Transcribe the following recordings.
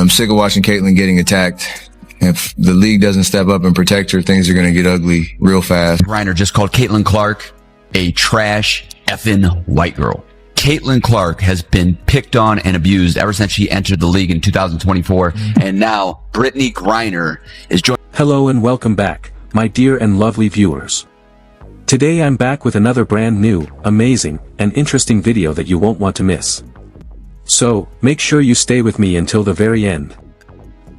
I'm sick of watching Caitlyn getting attacked. If the league doesn't step up and protect her, things are going to get ugly real fast. Griner just called Caitlin Clark a trash effing white girl. Caitlin Clark has been picked on and abused ever since she entered the league in 2024. And now Brittney Griner is joining. Hello and welcome back, my dear and lovely viewers. Today I'm back with another brand new, amazing, and interesting video that you won't want to miss. So, make sure you stay with me until the very end.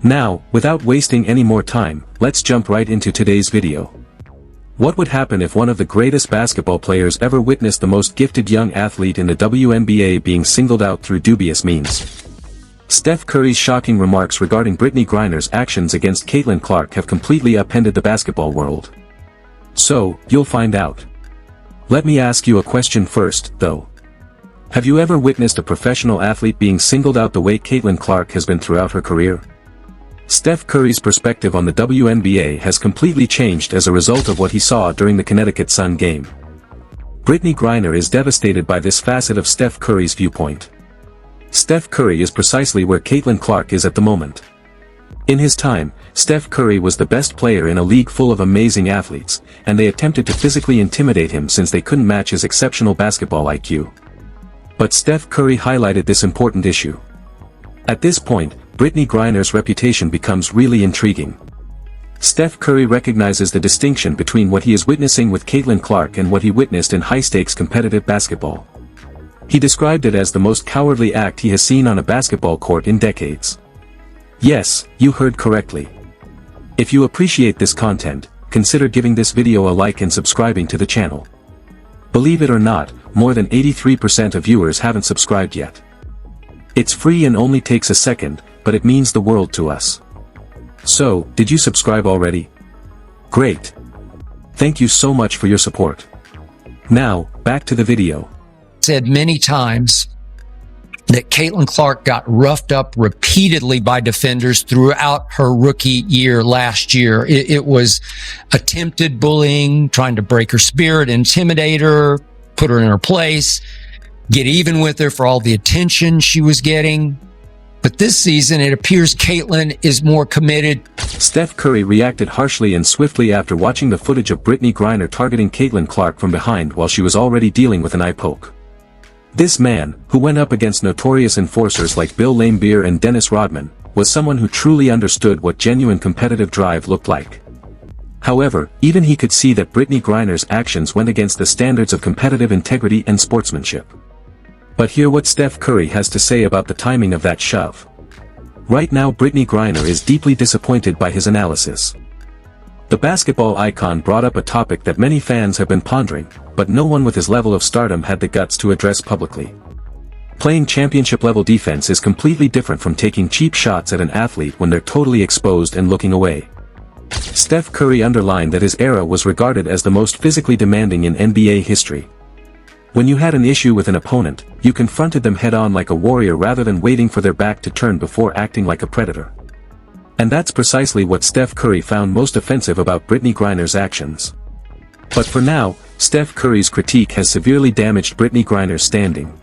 Now, without wasting any more time, let's jump right into today's video. What would happen if one of the greatest basketball players ever witnessed the most gifted young athlete in the WNBA being singled out through dubious means? Steph Curry's shocking remarks regarding Brittney Griner's actions against Caitlin Clark have completely upended the basketball world. So, you'll find out. Let me ask you a question first, though. Have you ever witnessed a professional athlete being singled out the way Caitlin Clark has been throughout her career? Steph Curry's perspective on the WNBA has completely changed as a result of what he saw during the Connecticut Sun game. Brittney Griner is devastated by this facet of Steph Curry's viewpoint. Steph Curry is precisely where Caitlin Clark is at the moment. In his time, Steph Curry was the best player in a league full of amazing athletes, and they attempted to physically intimidate him since they couldn't match his exceptional basketball IQ. But Steph Curry highlighted this important issue. At this point, Brittney Griner's reputation becomes really intriguing. Steph Curry recognizes the distinction between what he is witnessing with Caitlin Clark and what he witnessed in high-stakes competitive basketball. He described it as the most cowardly act he has seen on a basketball court in decades. Yes, you heard correctly. If you appreciate this content, consider giving this video a like and subscribing to the channel. Believe it or not, more than 83% of viewers haven't subscribed yet. It's free and only takes a second, but it means the world to us. So, did you subscribe already? Great. Thank you so much for your support. Now, back to the video. Said many times that Caitlin Clark got roughed up repeatedly by defenders throughout her rookie year last year. It was attempted bullying, trying to break her spirit, intimidate her, put her in her place, get even with her for all the attention she was getting. But this season, it appears Caitlin is more committed. Steph Curry reacted harshly and swiftly after watching the footage of Brittney Griner targeting Caitlin Clark from behind while she was already dealing with an eye poke. This man, who went up against notorious enforcers like Bill Wnba and Dennis Rodman, was someone who truly understood what genuine competitive drive looked like. However, even he could see that Brittney Griner's actions went against the standards of competitive integrity and sportsmanship. But hear what Steph Curry has to say about the timing of that shove. Right now Brittney Griner is deeply disappointed by his analysis. The basketball icon brought up a topic that many fans have been pondering, but no one with his level of stardom had the guts to address publicly. Playing championship-level defense is completely different from taking cheap shots at an athlete when they're totally exposed and looking away. Steph Curry underlined that his era was regarded as the most physically demanding in NBA history. When you had an issue with an opponent, you confronted them head-on like a warrior rather than waiting for their back to turn before acting like a predator. And that's precisely what Steph Curry found most offensive about Brittney Griner's actions. But for now, Steph Curry's critique has severely damaged Brittney Griner's standing.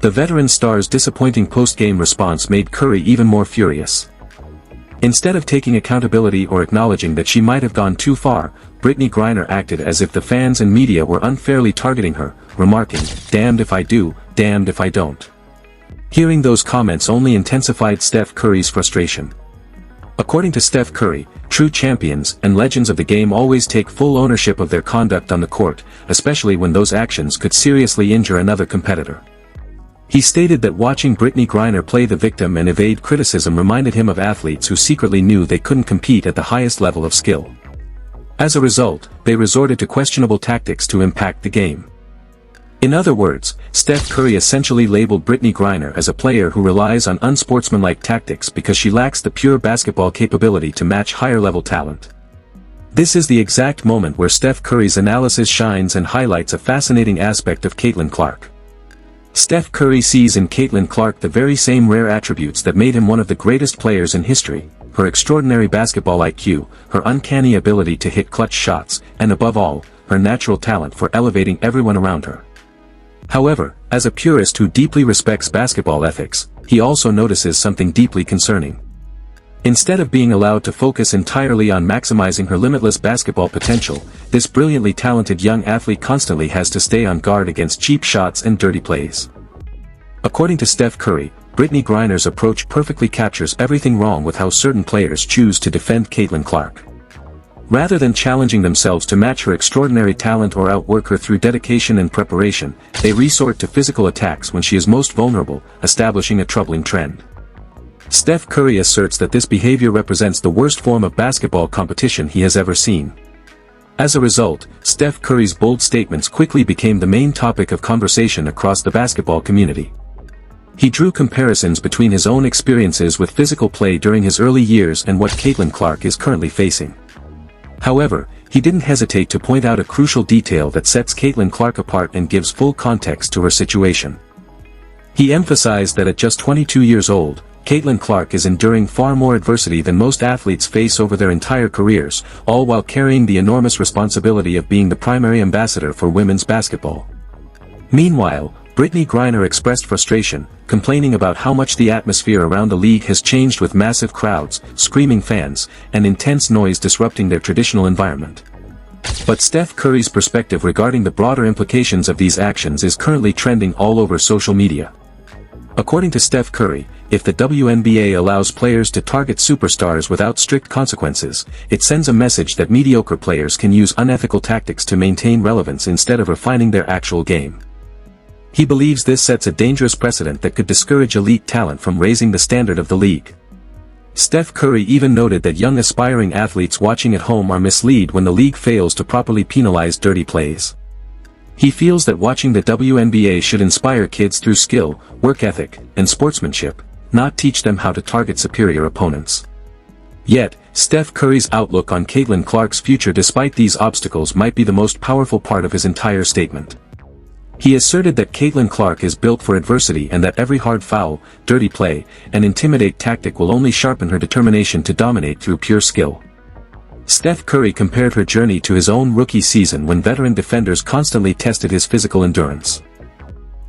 The veteran star's disappointing post-game response made Curry even more furious. Instead of taking accountability or acknowledging that she might have gone too far, Brittney Griner acted as if the fans and media were unfairly targeting her, remarking, "Damned if I do, damned if I don't." Hearing those comments only intensified Steph Curry's frustration. According to Steph Curry, true champions and legends of the game always take full ownership of their conduct on the court, especially when those actions could seriously injure another competitor. He stated that watching Brittney Griner play the victim and evade criticism reminded him of athletes who secretly knew they couldn't compete at the highest level of skill. As a result, they resorted to questionable tactics to impact the game. In other words, Steph Curry essentially labeled Brittney Griner as a player who relies on unsportsmanlike tactics because she lacks the pure basketball capability to match higher-level talent. This is the exact moment where Steph Curry's analysis shines and highlights a fascinating aspect of Caitlin Clark. Steph Curry sees in Caitlin Clark the very same rare attributes that made him one of the greatest players in history: her extraordinary basketball IQ, her uncanny ability to hit clutch shots, and above all, her natural talent for elevating everyone around her. However, as a purist who deeply respects basketball ethics, he also notices something deeply concerning. Instead of being allowed to focus entirely on maximizing her limitless basketball potential, this brilliantly talented young athlete constantly has to stay on guard against cheap shots and dirty plays. According to Steph Curry, Brittney Griner's approach perfectly captures everything wrong with how certain players choose to defend Caitlin Clark. Rather than challenging themselves to match her extraordinary talent or outwork her through dedication and preparation, they resort to physical attacks when she is most vulnerable, establishing a troubling trend. Steph Curry asserts that this behavior represents the worst form of basketball competition he has ever seen. As a result, Steph Curry's bold statements quickly became the main topic of conversation across the basketball community. He drew comparisons between his own experiences with physical play during his early years and what Caitlin Clark is currently facing. However, he didn't hesitate to point out a crucial detail that sets Caitlin Clark apart and gives full context to her situation. He emphasized that at just 22 years old, Caitlin Clark is enduring far more adversity than most athletes face over their entire careers, all while carrying the enormous responsibility of being the primary ambassador for women's basketball. Meanwhile, Brittney Griner expressed frustration, complaining about how much the atmosphere around the league has changed with massive crowds, screaming fans, and intense noise disrupting their traditional environment. But Steph Curry's perspective regarding the broader implications of these actions is currently trending all over social media. According to Steph Curry, if the WNBA allows players to target superstars without strict consequences, it sends a message that mediocre players can use unethical tactics to maintain relevance instead of refining their actual game. He believes this sets a dangerous precedent that could discourage elite talent from raising the standard of the league. Steph Curry even noted that young aspiring athletes watching at home are misled when the league fails to properly penalize dirty plays. He feels that watching the WNBA should inspire kids through skill, work ethic, and sportsmanship, not teach them how to target superior opponents. Yet, Steph Curry's outlook on Caitlin Clark's future despite these obstacles might be the most powerful part of his entire statement. He asserted that Caitlin Clark is built for adversity and that every hard foul, dirty play, and intimidate tactic will only sharpen her determination to dominate through pure skill. Steph Curry compared her journey to his own rookie season when veteran defenders constantly tested his physical endurance.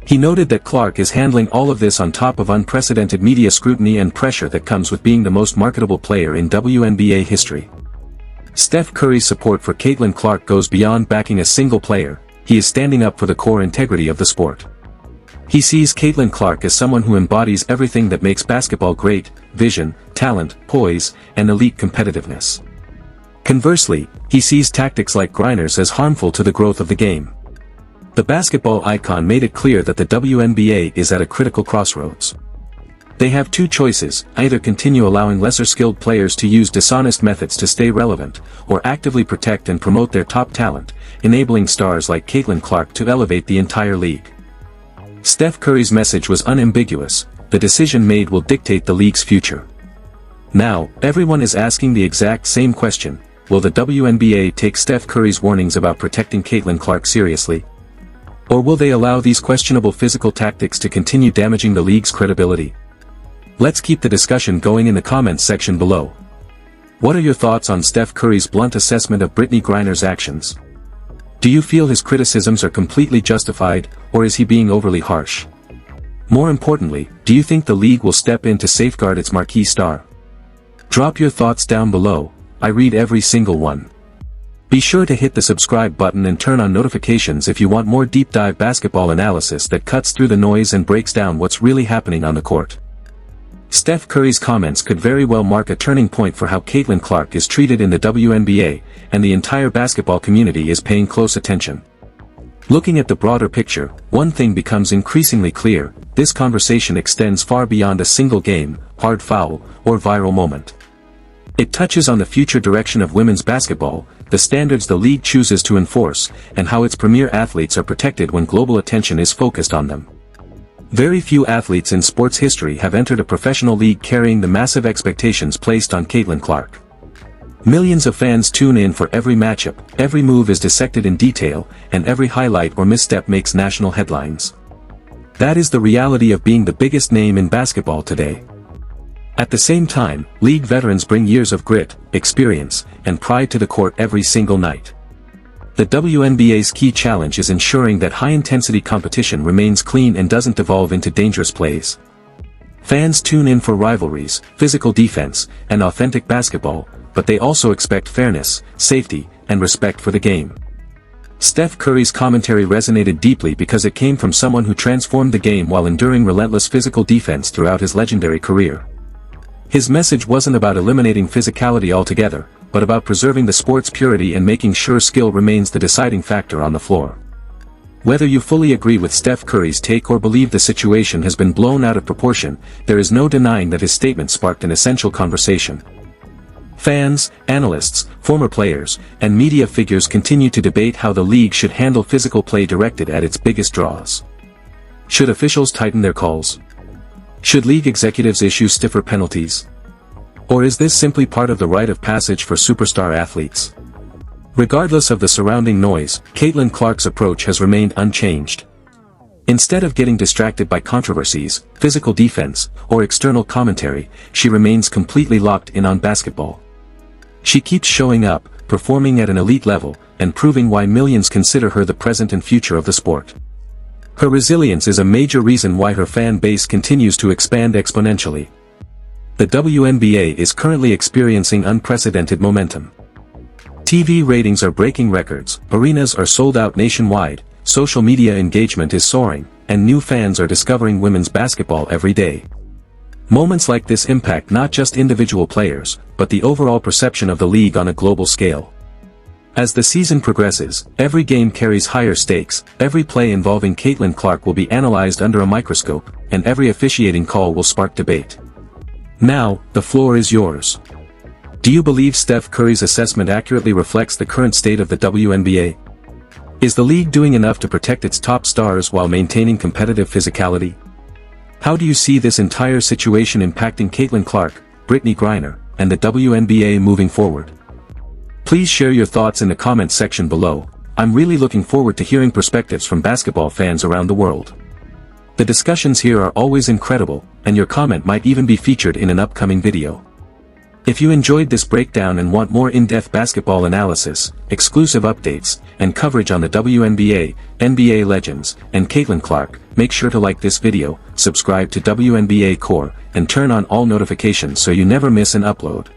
He noted that Clark is handling all of this on top of unprecedented media scrutiny and pressure that comes with being the most marketable player in WNBA history. Steph Curry's support for Caitlin Clark goes beyond backing a single player. He is standing up for the core integrity of the sport. He sees Caitlin Clark as someone who embodies everything that makes basketball great: vision, talent, poise, and elite competitiveness. Conversely, he sees tactics like Griner's as harmful to the growth of the game. The basketball icon made it clear that the WNBA is at a critical crossroads. They have two choices: either continue allowing lesser-skilled players to use dishonest methods to stay relevant, or actively protect and promote their top talent, enabling stars like Caitlin Clark to elevate the entire league. Steph Curry's message was unambiguous: the decision made will dictate the league's future. Now, everyone is asking the exact same question: will the WNBA take Steph Curry's warnings about protecting Caitlin Clark seriously? Or will they allow these questionable physical tactics to continue damaging the league's credibility? Let's keep the discussion going in the comments section below. What are your thoughts on Steph Curry's blunt assessment of Brittney Griner's actions? Do you feel his criticisms are completely justified, or is he being overly harsh? More importantly, do you think the league will step in to safeguard its marquee star? Drop your thoughts down below. I read every single one. Be sure to hit the subscribe button and turn on notifications if you want more deep dive basketball analysis that cuts through the noise and breaks down what's really happening on the court. Steph Curry's comments could very well mark a turning point for how Caitlin Clark is treated in the WNBA, and the entire basketball community is paying close attention. Looking at the broader picture, one thing becomes increasingly clear: this conversation extends far beyond a single game, hard foul, or viral moment. It touches on the future direction of women's basketball, the standards the league chooses to enforce, and how its premier athletes are protected when global attention is focused on them. Very few athletes in sports history have entered a professional league carrying the massive expectations placed on Caitlin Clark. Millions of fans tune in for every matchup, every move is dissected in detail, and every highlight or misstep makes national headlines. That is the reality of being the biggest name in basketball today. At the same time, league veterans bring years of grit, experience, and pride to the court every single night. The WNBA's key challenge is ensuring that high-intensity competition remains clean and doesn't devolve into dangerous plays. Fans tune in for rivalries, physical defense, and authentic basketball, but they also expect fairness, safety, and respect for the game. Steph Curry's commentary resonated deeply because it came from someone who transformed the game while enduring relentless physical defense throughout his legendary career. His message wasn't about eliminating physicality altogether, but about preserving the sport's purity and making sure skill remains the deciding factor on the floor. Whether you fully agree with Steph Curry's take or believe the situation has been blown out of proportion, there is no denying that his statement sparked an essential conversation. Fans, analysts, former players, and media figures continue to debate how the league should handle physical play directed at its biggest draws. Should officials tighten their calls? Should league executives issue stiffer penalties? Or is this simply part of the rite of passage for superstar athletes? Regardless of the surrounding noise, Caitlin Clark's approach has remained unchanged. Instead of getting distracted by controversies, physical defense, or external commentary, she remains completely locked in on basketball. She keeps showing up, performing at an elite level, and proving why millions consider her the present and future of the sport. Her resilience is a major reason why her fan base continues to expand exponentially. The WNBA is currently experiencing unprecedented momentum. TV ratings are breaking records, arenas are sold out nationwide, social media engagement is soaring, and new fans are discovering women's basketball every day. Moments like this impact not just individual players, but the overall perception of the league on a global scale. As the season progresses, every game carries higher stakes, every play involving Caitlin Clark will be analyzed under a microscope, and every officiating call will spark debate. Now, the floor is yours. Do you believe Steph Curry's assessment accurately reflects the current state of the WNBA? Is the league doing enough to protect its top stars while maintaining competitive physicality? How do you see this entire situation impacting Caitlin Clark, Brittney Griner, and the WNBA moving forward? Please share your thoughts in the comments section below. I'm really looking forward to hearing perspectives from basketball fans around the world. The discussions here are always incredible, and your comment might even be featured in an upcoming video. If you enjoyed this breakdown and want more in-depth basketball analysis, exclusive updates, and coverage on the WNBA, NBA legends, and Caitlin Clark, make sure to like this video, subscribe to WNBA Core, and turn on all notifications so you never miss an upload.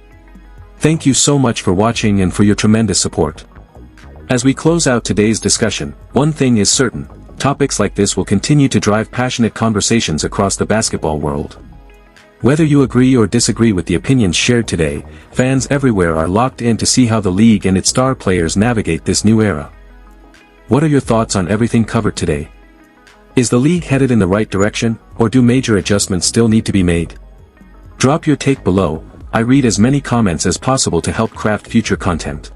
Thank you so much for watching and for your tremendous support. As we close out today's discussion, one thing is certain, topics like this will continue to drive passionate conversations across the basketball world. Whether you agree or disagree with the opinions shared today, fans everywhere are locked in to see how the league and its star players navigate this new era. What are your thoughts on everything covered today? Is the league headed in the right direction, or do major adjustments still need to be made? Drop your take below. I read as many comments as possible to help craft future content.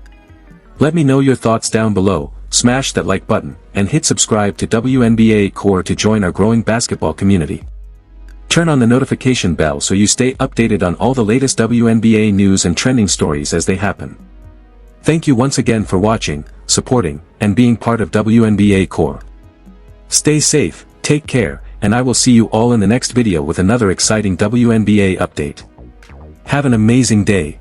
Let me know your thoughts down below, smash that like button, and hit subscribe to WNBA Core to join our growing basketball community. Turn on the notification bell so you stay updated on all the latest WNBA news and trending stories as they happen. Thank you once again for watching, supporting, and being part of WNBA Core. Stay safe, take care, and I will see you all in the next video with another exciting WNBA update. Have an amazing day.